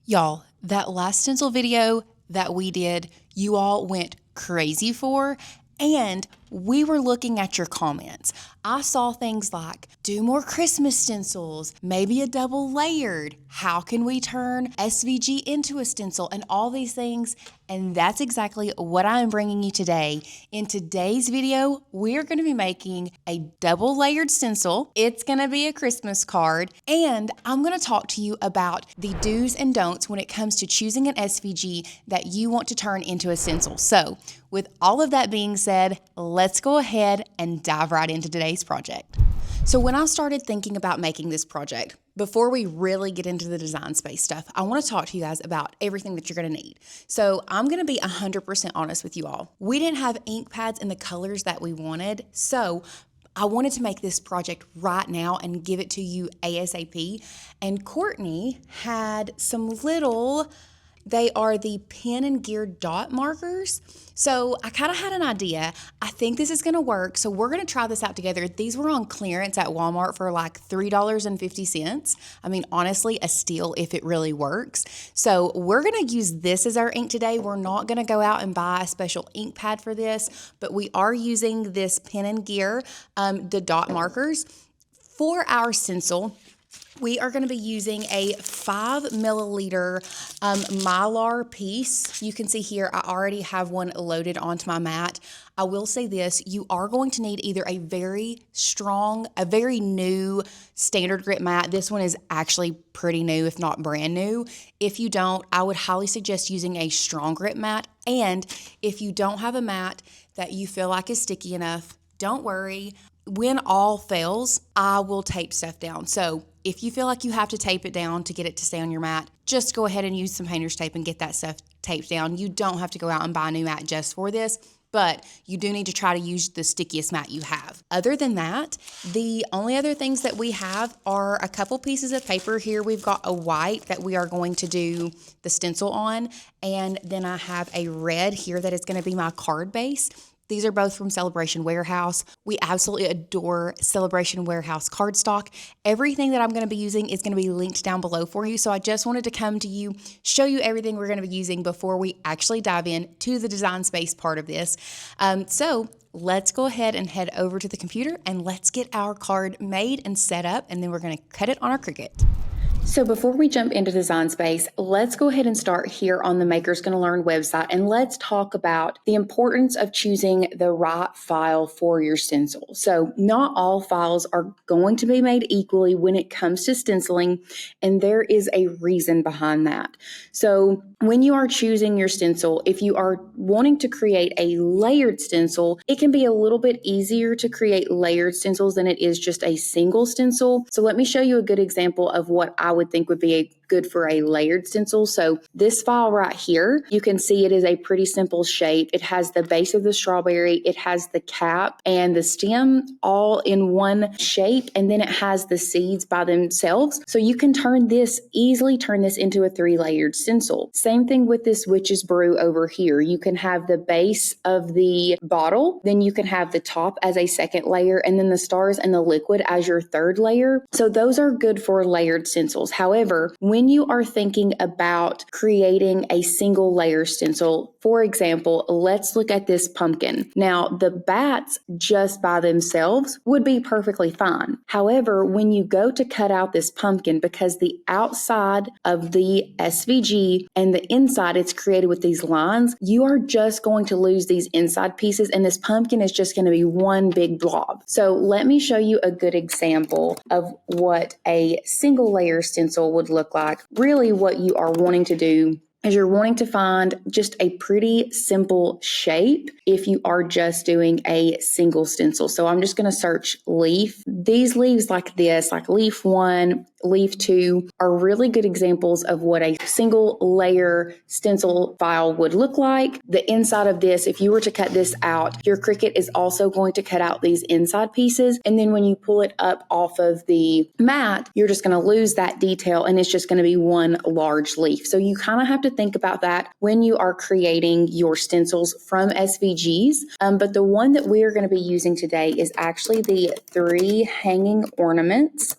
Y'all, that last stencil video that we did, you all went crazy for, and we were looking at your comments. I saw things like, do more Christmas stencils, maybe a double layered. How can we turn SVG into a stencil and all these things? And that's exactly what I'm bringing you today. In today's video, we're gonna be making a double layered stencil. It's gonna be a Christmas card, and I'm gonna talk to you about the do's and don'ts when it comes to choosing an SVG that you want to turn into a stencil. So with all of that being said, let's go ahead and dive right into today's project. So when I started thinking about making this project, before we really get into the design space stuff, I want to talk to you guys about everything that you're going to need. So I'm going to be 100% honest with you all. We didn't have ink pads in the colors that we wanted, so I wanted to make this project right now and give it to you ASAP. And Courtney had some little, they are the pen and gear dot markers. So I kind of had an idea. I think this is going to work. So we're going to try this out together. These were on clearance at Walmart for like $3.50. I mean, honestly, a steal if it really works. So we're going to use this as our ink today. We're not going to go out and buy a special ink pad for this, but we are using this pen and gear, the dot markers. For our stencil, we are going to be using a 5 milliliter Mylar piece. You can see here, I already have one loaded onto my mat. I will say this, you are going to need either a very strong, a very new standard grit mat. This one is actually pretty new, if not brand new. If you don't, I would highly suggest using a strong grit mat. And if you don't have a mat that you feel like is sticky enough, don't worry. When all fails, I will tape stuff down. So if you feel like you have to tape it down to get it to stay on your mat, just go ahead and use some painter's tape and get that stuff taped down. You don't have to go out and buy a new mat just for this, but you do need to try to use the stickiest mat you have. Other than that, the only other things that we have are a couple pieces of paper. Here we've got a white that we are going to do the stencil on, and then I have a red here that is going to be my card base. These are both from Celebration Warehouse. We absolutely adore Celebration Warehouse cardstock. Everything that I'm going to be using is going to be linked down below for you. So I just wanted to come to you, show you everything we're going to be using before we actually dive in to the design space part of this. So let's go ahead and head over to the computer and let's get our card made and set up, and then we're going to cut it on our Cricut. So before we jump into design space, let's go ahead and start here on the Makers Gonna Learn website, and let's talk about the importance of choosing the right file for your stencil. So not all files are going to be made equally when it comes to stenciling, and there is a reason behind that. So when you are choosing your stencil, if you are wanting to create a layered stencil, it can be a little bit easier to create layered stencils than it is just a single stencil. So let me show you a good example of what I would think would be good for a layered stencil. So this file right here, you can see it is a pretty simple shape. It has the base of the strawberry, it has the cap and the stem all in one shape, and then it has the seeds by themselves. So you can easily turn this into a 3-layered stencil. Same thing with this witch's brew over here. You can have the base of the bottle, then you can have the top as a second layer, and then the stars and the liquid as your third layer. So those are good for layered stencils. However, when you are thinking about creating a single layer stencil, for example, let's look at this pumpkin. Now, the bats just by themselves would be perfectly fine. However, when you go to cut out this pumpkin, because the outside of the SVG and the inside it's created with these lines, you are just going to lose these inside pieces, and this pumpkin is just going to be one big blob. So let me show you a good example of what a single layer stencil would look like. Really what you are wanting to do is you're wanting to find just a pretty simple shape if you are just doing a single stencil. So I'm just going to search leaf. These leaves like this, like leaf 1, leaf 2, are really good examples of what a single layer stencil file would look like. The inside of this, if you were to cut this out, your Cricut is also going to cut out these inside pieces. And then when you pull it up off of the mat, you're just going to lose that detail, and it's just going to be one large leaf. So you kind of have to think about that when you are creating your stencils from SVGs. But the one that we are going to be using today is actually the 3 hanging ornaments.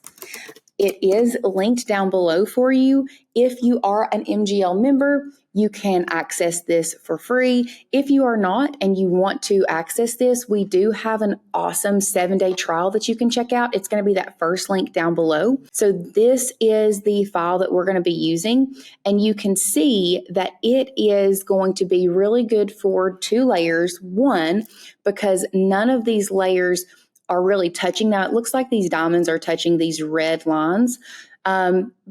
It is linked down below for you. If you are an MGL member, you can access this for free. If you are not and you want to access this, we do have an awesome 7-day trial that you can check out. It's going to be that first link down below. So this is the file that we're going to be using, and you can see that it is going to be really good for 2 layers. One, because none of these layers are really touching. Now it looks like these diamonds are touching these red lines.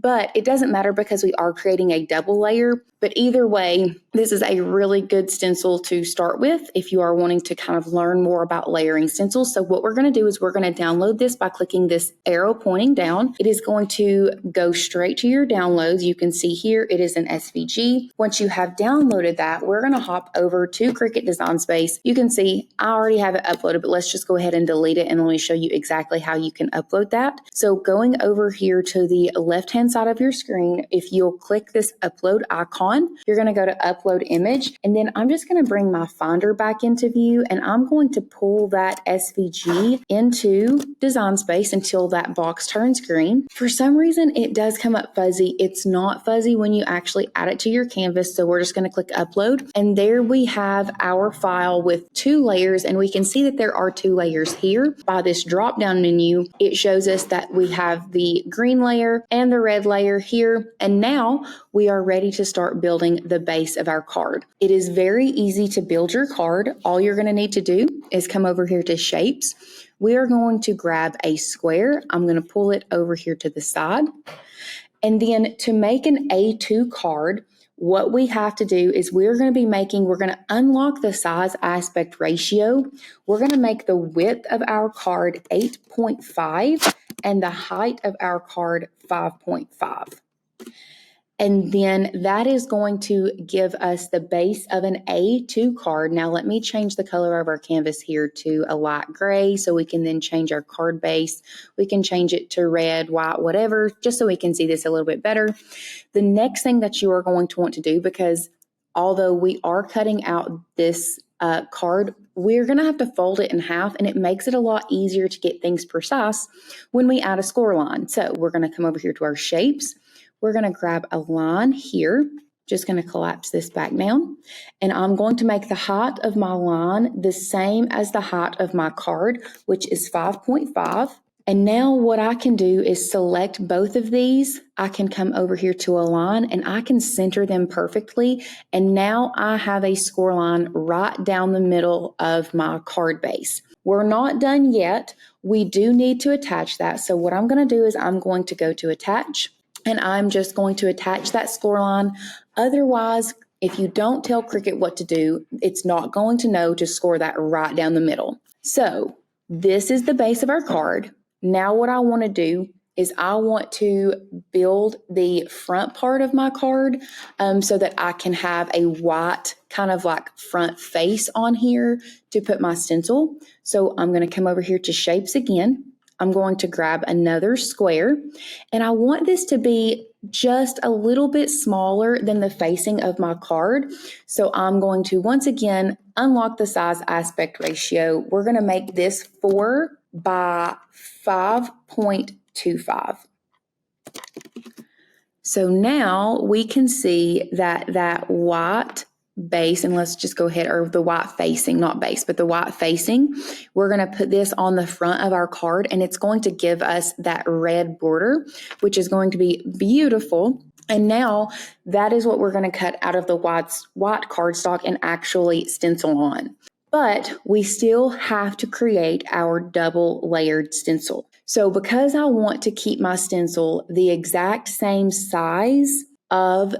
But it doesn't matter because we are creating a double layer. But either way, this is a really good stencil to start with if you are wanting to kind of learn more about layering stencils. So what we're going to do is we're going to download this by clicking this arrow pointing down. It is going to go straight to your downloads. You can see here it is an SVG. Once you have downloaded that, we're going to hop over to Cricut Design Space. You can see I already have it uploaded, but let's just go ahead and delete it and let me show you exactly how you can upload that. So going over here to the left-hand side of your screen, if you'll click this upload icon, you're going to go to upload image, and then I'm just going to bring my Finder back into view, and I'm going to pull that SVG into Design Space until that box turns green. For some reason, it does come up fuzzy. It's not fuzzy when you actually add it to your canvas, so we're just going to click upload, and there we have our file with 2 layers, and we can see that there are 2 layers here. By this drop-down menu, it shows us that we have the green layer and the red layer here, and now we are ready to start building the base of our card. It is very easy to build your card. All you're going to need to do is come over here to shapes. We are going to grab a square. I'm going to pull it over here to the side. And then to make an A2 card, what we have to do is we're going to unlock the size aspect ratio. We're going to make the width of our card 8.5 and the height of our card 5.5. And then that is going to give us the base of an A2 card. Now let me change the color of our canvas here to a light gray so we can then change our card base. We can change it to red, white, whatever, just so we can see this a little bit better. The next thing that you are going to want to do, because although we are cutting out this card, we're going to have to fold it in half, and it makes it a lot easier to get things precise when we add a score line. So we're going to come over here to our shapes. We're going to grab a line here, just going to collapse this back down, and I'm going to make the height of my line the same as the height of my card, which is 5.5. And now what I can do is select both of these. I can come over here to align and I can center them perfectly. And now I have a score line right down the middle of my card base. We're not done yet. We do need to attach that. So what I'm going to do is I'm going to go to attach, and I'm just going to attach that score line. Otherwise, if you don't tell Cricut what to do, it's not going to know to score that right down the middle. So this is the base of our card. Now what I want to do is I want to build the front part of my card so that I can have a white kind of like front face on here to put my stencil. So I'm going to come over here to shapes again. I'm going to grab another square, and I want this to be just a little bit smaller than the facing of my card. So I'm going to once again unlock the size aspect ratio. We're going to make this 4 by 5.25. So now we can see that white base, and let's just go ahead, or the white facing, not base, but the white facing, we're going to put this on the front of our card, and it's going to give us that red border, which is going to be beautiful. And now that is what we're going to cut out of the white cardstock and actually stencil on. But we still have to create our double layered stencil. So because I want to keep my stencil the exact same size of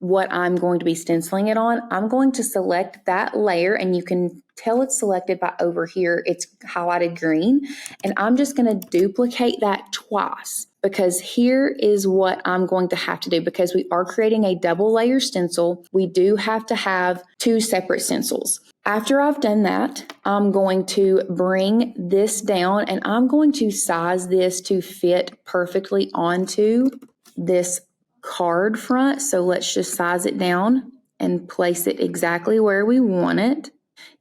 what I'm going to be stenciling it on, I'm going to select that layer, and you can tell it's selected by over here, it's highlighted green, and I'm just going to duplicate that twice, because here is what I'm going to have to do. Because we are creating a double layer stencil, we do have to have 2 separate stencils. After I've done that, I'm going to bring this down, and I'm going to size this to fit perfectly onto this card front. So let's just size it down and place it exactly where we want it.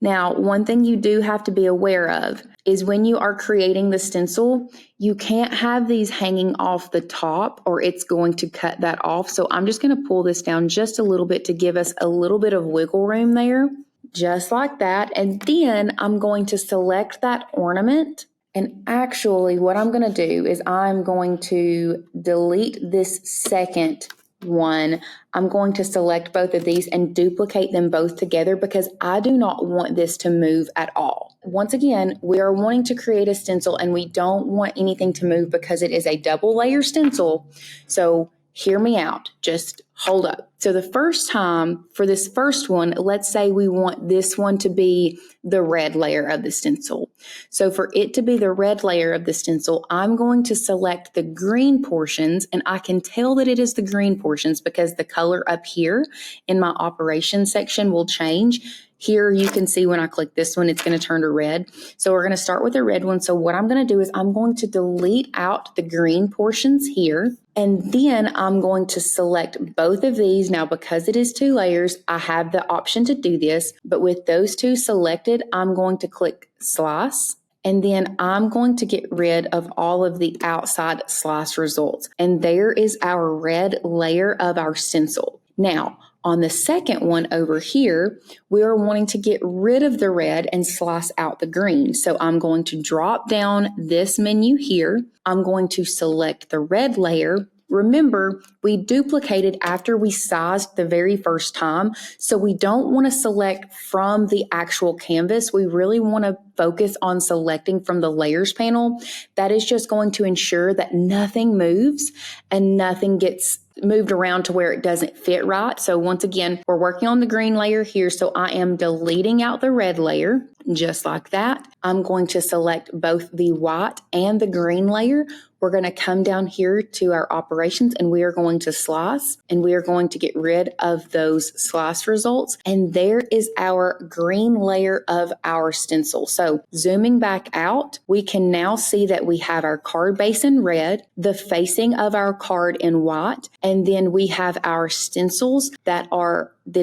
Now, one thing you do have to be aware of is when you are creating the stencil, you can't have these hanging off the top or it's going to cut that off. So I'm just going to pull this down just a little bit to give us a little bit of wiggle room there, just like that. And then I'm going to select that ornament. And actually what I'm going to do is I'm going to delete this second one. I'm going to select both of these and duplicate them both together because I do not want this to move at all. Once again, we are wanting to create a stencil and we don't want anything to move because it is a double layer stencil. So hear me out. Just hold up. So the first time for this first one, let's say we want this one to be the red layer of the stencil. So for it to be the red layer of the stencil, I'm going to select the green portions, and I can tell that it is the green portions because the color up here in my operations section will change. Here you can see when I click this one, it's going to turn to red. So we're going to start with the red one. So what I'm going to do is I'm going to delete out the green portions here. And then I'm going to select both of these. Now, because it is 2 layers, I have the option to do this. But with those 2 selected, I'm going to click slice. And then I'm going to get rid of all of the outside slice results. And there is our red layer of our stencil. Now, on the second one over here, we are wanting to get rid of the red and slice out the green. So I'm going to drop down this menu here. I'm going to select the red layer. Remember, we duplicated after we sized the very first time, so we don't want to select from the actual canvas. We really want to focus on selecting from the layers panel. That is just going to ensure that nothing moves and nothing gets moved around to where it doesn't fit right. So once again, we're working on the green layer here. So I am deleting out the red layer just like that. I'm going to select both the white and the green layer. We're going to come down here to our operations and we are going to slice and we are going to get rid of those slice results. And there is our green layer of our stencil. So zooming back out, we can now see that we have our card base in red, the facing of our card in white, and then we have our stencils that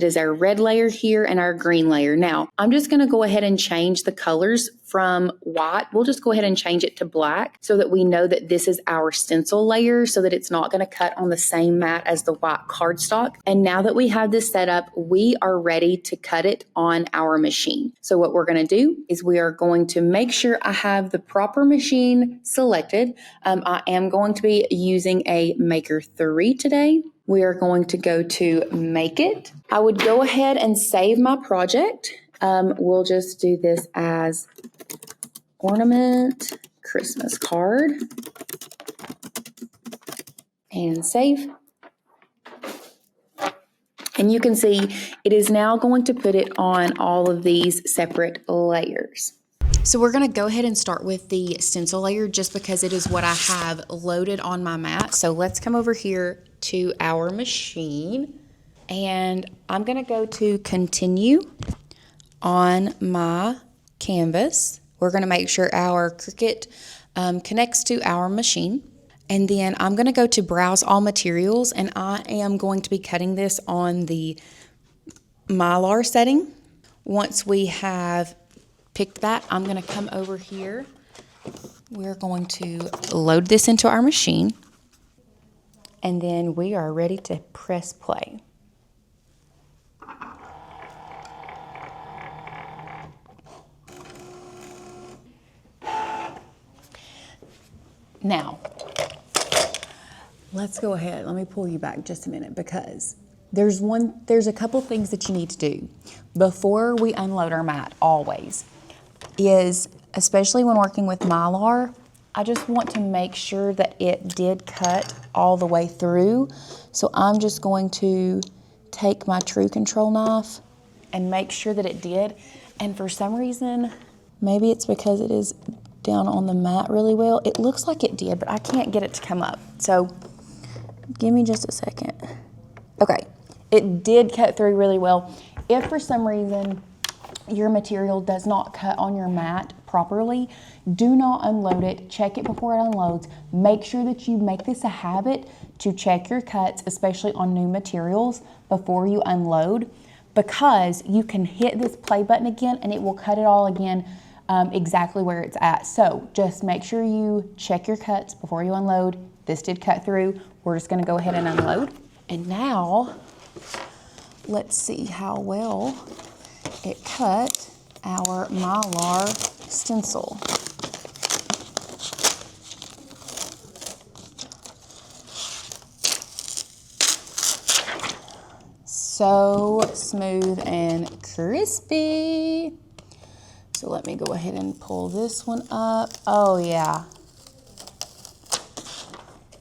is our red layer here and our green layer. Now, I'm just going to go ahead and change the colors from white. We'll just go ahead and change it to black so that we know that this is our stencil layer so that it's not going to cut on the same mat as the white cardstock. And now that we have this set up, we are ready to cut it on our machine. So what we're going to do is we are going to make sure I have the proper machine selected. I am going to be using a Maker 3 today. We are going to go to Make It. I would go ahead and save my project. We'll just do this as Ornament Christmas Card and save. And you can see it is now going to put it on all of these separate layers. So we're going to go ahead and start with the stencil layer just because it is what I have loaded on my mat. So let's come over here to our machine and I'm going to go to continue on my canvas. We're going to make sure our Cricut connects to our machine. And then I'm going to go to browse all materials and I am going to be cutting this on the Mylar setting. Once we have picked that, I'm going to come over here. We're going to load this into our machine. And then we are ready to press play. Now, let's go ahead. Let me pull you back just a minute because there's a couple things that you need to do before we unload our mat always is, especially when working with Mylar, I just want to make sure that it did cut all the way through. So I'm just going to take my True Control knife and make sure that it did. And for some reason, maybe it's because it is down on the mat really well. It looks like it did, but I can't get it to come up. So give me just a second. Okay, it did cut through really well. If for some reason your material does not cut on your mat properly, do not unload it. Check it before it unloads. Make sure that you make this a habit to check your cuts, especially on new materials, before you unload. because you can hit this play button again and it will cut it all again exactly where it's at. So just make sure you check your cuts before you unload. This did cut through. We're just gonna go ahead and unload. And now, let's see how well it cut our Mylar stencil. So smooth and crispy. So let me go ahead and pull this one up. Oh yeah.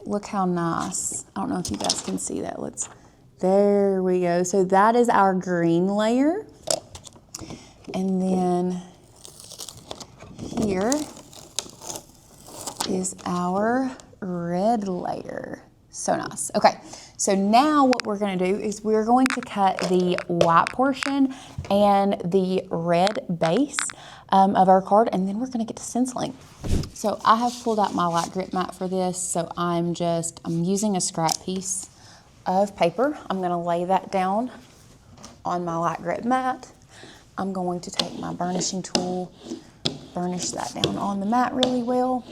Look how nice. I don't know if you guys can see that. There we go. So that is our green layer. And then here is our red layer. So nice. Okay, so now what we're gonna do is we're going to cut the white portion and the red base of our card, and then we're gonna get to stenciling. So I have pulled out my light grip mat for this, so I'm using a scrap piece of paper. I'm gonna lay that down on my light grip mat. I'm going to take my burnishing tool, burnish that down on the mat really well.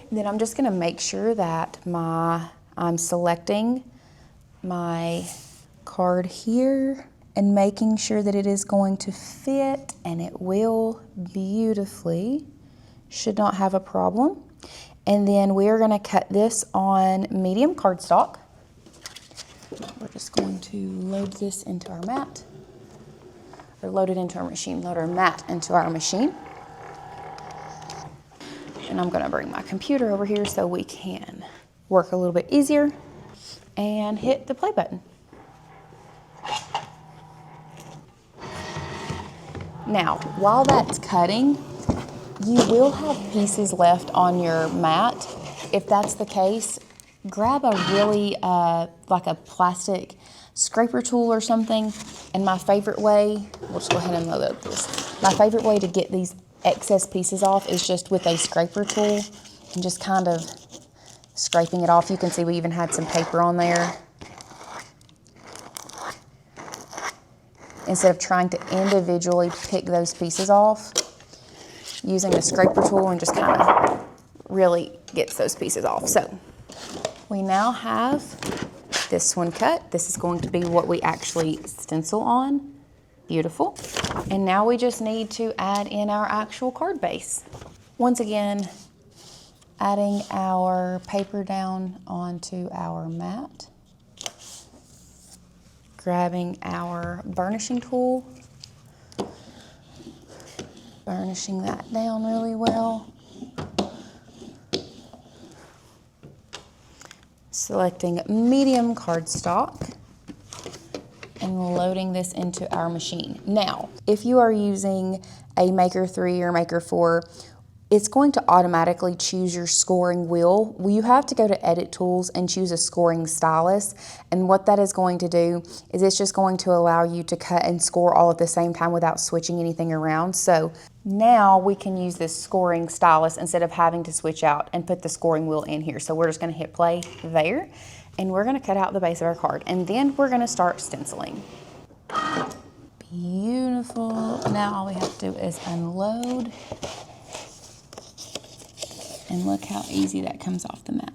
And then I'm just gonna make sure that I'm selecting my card here and making sure that it is going to fit, and it will beautifully. Should not have a problem. And then we are gonna cut this on medium cardstock. We're just going to load this into our mat, or load it into our machine, load our mat into our machine. And I'm gonna bring my computer over here so we can work a little bit easier and hit the play button. Now, while that's cutting, you will have pieces left on your mat. If that's the case, grab a really, like a plastic scraper tool or something. And my favorite way, we'll just go ahead and load up this. My favorite way to get these excess pieces off is just with a scraper tool and just kind of scraping it off. You can see we even had some paper on there. Instead of trying to individually pick those pieces off, using the scraper tool and just kind of really gets those pieces off. So we now have this one cut. This is going to be what we actually stencil on. Beautiful. And now we just need to add in our actual card base. Once again, adding our paper down onto our mat. Grabbing our burnishing tool. Burnishing that down really well. Selecting medium cardstock and loading this into our machine. Now, if you are using a Maker 3 or Maker 4, it's going to automatically choose your scoring wheel. You have to go to Edit Tools and choose a scoring stylus. And what that is going to do is it's just going to allow you to cut and score all at the same time without switching anything around. So now we can use this scoring stylus instead of having to switch out and put the scoring wheel in here. So we're just gonna hit play there, and we're gonna cut out the base of our card, and then we're gonna start stenciling. Beautiful. Now all we have to do is unload. And look how easy that comes off the mat.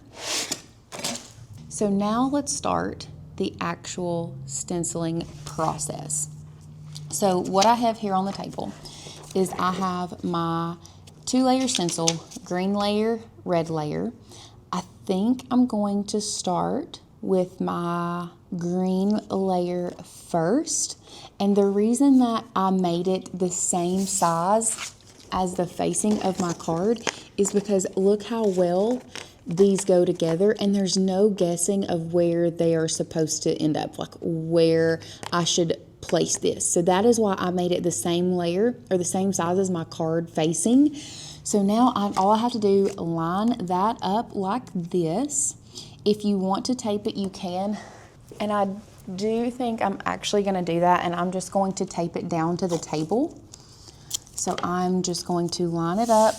So now let's start the actual stenciling process. So what I have here on the table is I have my 2-layer stencil, green layer, red layer. I think I'm going to start with my green layer first. And the reason that I made it the same size as the facing of my card is because look how well these go together, and there's no guessing of where they are supposed to end up, like where I should place this. So that is why I made it the same layer or the same size as my card facing. So now all I have to do, line that up like this. If you want to tape it, you can. And I do think I'm actually gonna do that, and I'm just going to tape it down to the table. So I'm just going to line it up.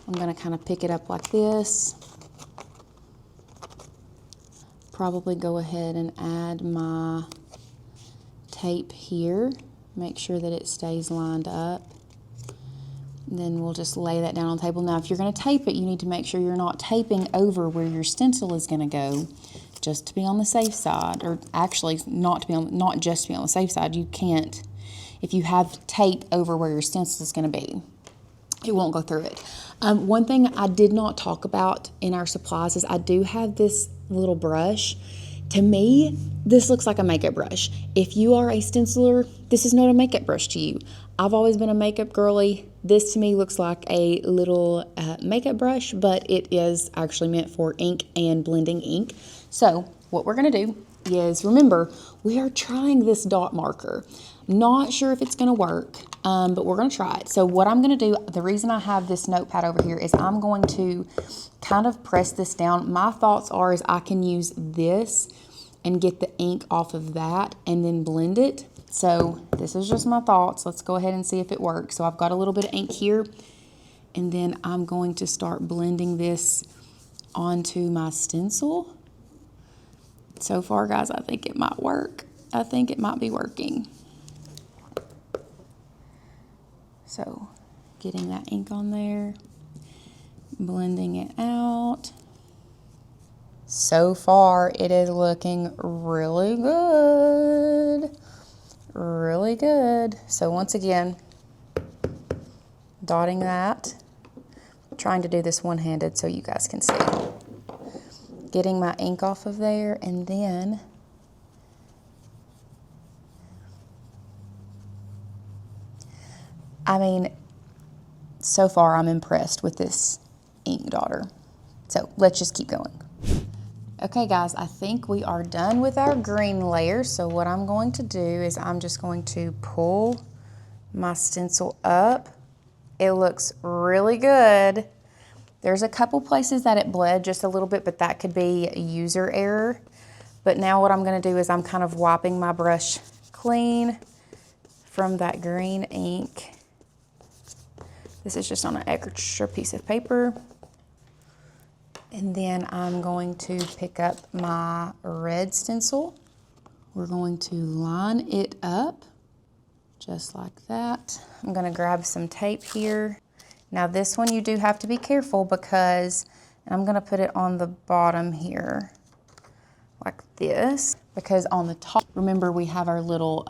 I'm gonna kind of pick it up like this. Probably go ahead and add my tape here. Make sure that it stays lined up. And then we'll just lay that down on the table. Now, if you're going to tape it, you need to make sure you're not taping over where your stencil is going to go, just to be on the safe side, or actually not just to be on the safe side. You can't, if you have tape over where your stencil is going to be, it won't go through it. One thing I did not talk about in our supplies is I do have this little brush. To me, this looks like a makeup brush. If you are a stenciler, this is not a makeup brush to you. I've always been a makeup girly. This to me looks like a little makeup brush, but it is actually meant for ink and blending ink. So what we're gonna do is, remember, we are trying this dot marker. Not sure if it's gonna work, but we're gonna try it. So what I'm gonna do, the reason I have this notepad over here is I'm going to kind of press this down. My thoughts are is I can use this and get the ink off of that and then blend it. So this is just my thoughts. Let's go ahead and see if it works. So I've got a little bit of ink here, and then I'm going to start blending this onto my stencil. So far, guys, I think it might work. I think it might be working. So getting that ink on there, blending it out. So far, it is looking really good. Really good. So once again, dotting that. I'm trying to do this one-handed so you guys can see. Getting my ink off of there, and then I mean, so far I'm impressed with this ink dotter. So let's just keep going. Okay guys, I think we are done with our green layer. So what I'm going to do is I'm just going to pull my stencil up. It looks really good. There's a couple places that it bled just a little bit, but that could be a user error. But now what I'm gonna do is I'm kind of wiping my brush clean from that green ink. This is just on an extra piece of paper. And then I'm going to pick up my red stencil. We're going to line it up just like that. I'm gonna grab some tape here. Now this one you do have to be careful because, and I'm gonna put it on the bottom here, like this, because on the top, remember we have our little,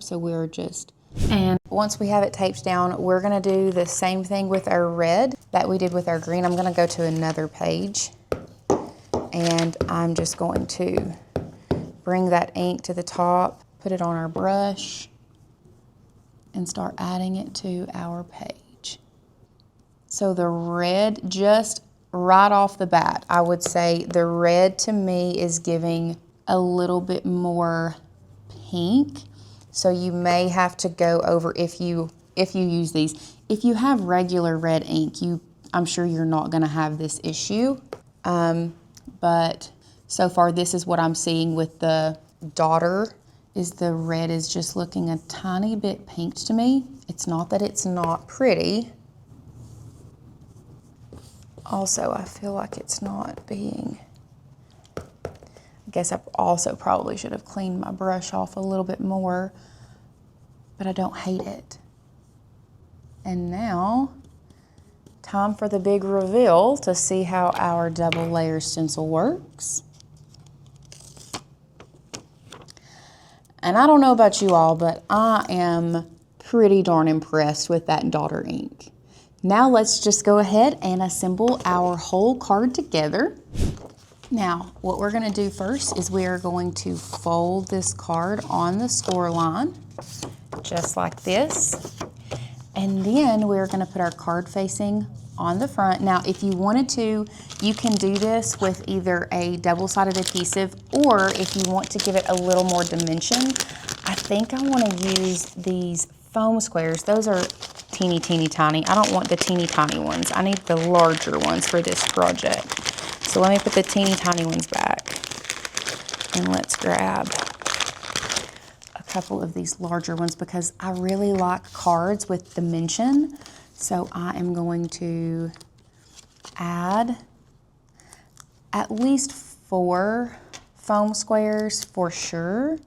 so we're just, and once we have it taped down, we're gonna do the same thing with our red that we did with our green. I'm gonna go to another page, and I'm just going to bring that ink to the top, put it on our brush, and start adding it to our page. So the red, just right off the bat, I would say the red to me is giving a little bit more pink. So you may have to go over, if you use these. If you have regular red ink, I'm sure you're not gonna have this issue. But so far this is what I'm seeing with the daughter, is the red is just looking a tiny bit pink to me. It's not that it's not pretty. Also, I feel like it's not being, I guess I also probably should have cleaned my brush off a little bit more, but I don't hate it. And now, time for the big reveal to see how our double layer stencil works. And I don't know about you all, but I am pretty darn impressed with that daughter ink. Now let's just go ahead and assemble our whole card together. Now, what we're gonna do first is we are going to fold this card on the score line, just like this. And then we're gonna put our card facing on the front. Now, if you wanted to, you can do this with either a double-sided adhesive, or if you want to give it a little more dimension, I think I wanna use these foam squares. Those are teeny, teeny, tiny. I don't want the teeny, tiny ones. I need the larger ones for this project. So let me put the teeny, tiny ones back. And let's grab a couple of these larger ones because I really like cards with dimension. So I am going to add at least 4 foam squares for sure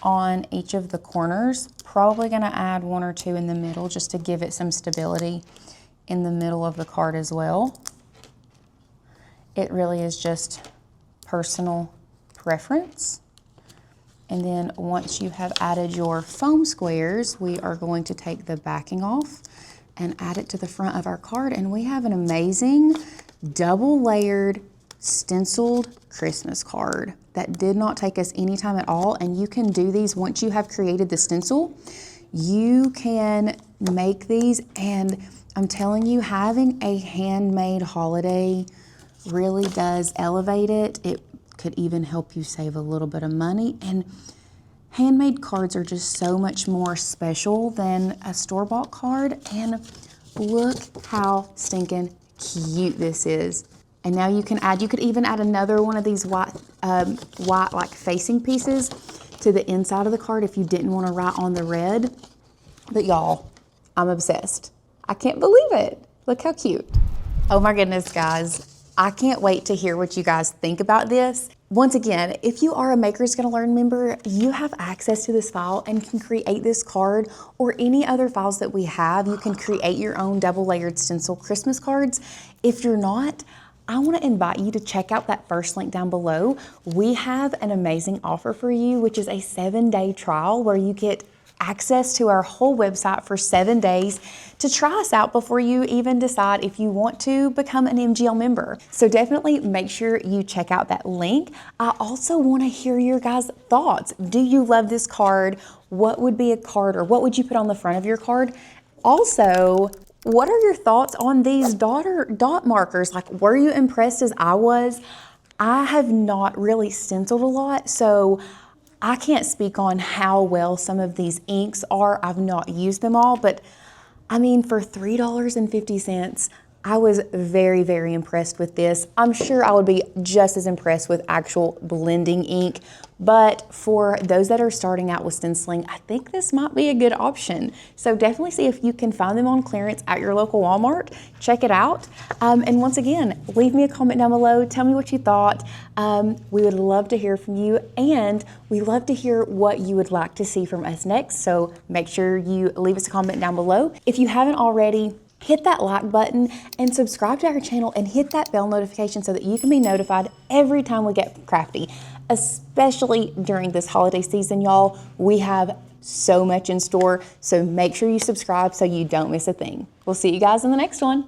on each of the corners. Probably gonna add 1 or 2 in the middle just to give it some stability in the middle of the card as well. It really is just personal preference. And then once you have added your foam squares, we are going to take the backing off and add it to the front of our card, and we have an amazing double layered stenciled Christmas card that did not take us any time at all. And you can do these once you have created the stencil. You can make these, and I'm telling you, having a handmade holiday really does elevate it. It could even help you save a little bit of money, and handmade cards are just so much more special than a store-bought card. And look how stinking cute this is. And now you can add, you could even add another one of these white like facing pieces to the inside of the card if you didn't want to write on the red. But y'all, I'm obsessed. I can't believe it. Look how cute. Oh my goodness, guys. I can't wait to hear what you guys think about this. Once again, if you are a Makers Gonna Learn member, you have access to this file and can create this card or any other files that we have. You can create your own double layered stencil Christmas cards. If you're not, I want to invite you to check out that first link down below. We have an amazing offer for you, which is a 7-day trial where you get access to our whole website for 7 days to try us out before you even decide if you want to become an MGL member. So definitely make sure you check out that link. I also want to hear your guys' thoughts. Do you love this card? What would be a card, or what would you put on the front of your card? Also, what are your thoughts on these dot markers? Like, were you impressed as I was? I have not really stenciled a lot, so I can't speak on how well some of these inks are. I've not used them all, but I mean, for $3.50, I was very, very impressed with this. I'm sure I would be just as impressed with actual blending ink, but for those that are starting out with stenciling, I think this might be a good option. So definitely see if you can find them on clearance at your local Walmart. Check it out. And once again, leave me a comment down below. Tell me what you thought. We would love to hear from you, and we love to hear what you would like to see from us next. So make sure you leave us a comment down below. If you haven't already, hit that like button and subscribe to our channel and hit that bell notification so that you can be notified every time we get crafty, especially during this holiday season, y'all. We have so much in store, so make sure you subscribe so you don't miss a thing. We'll see you guys in the next one.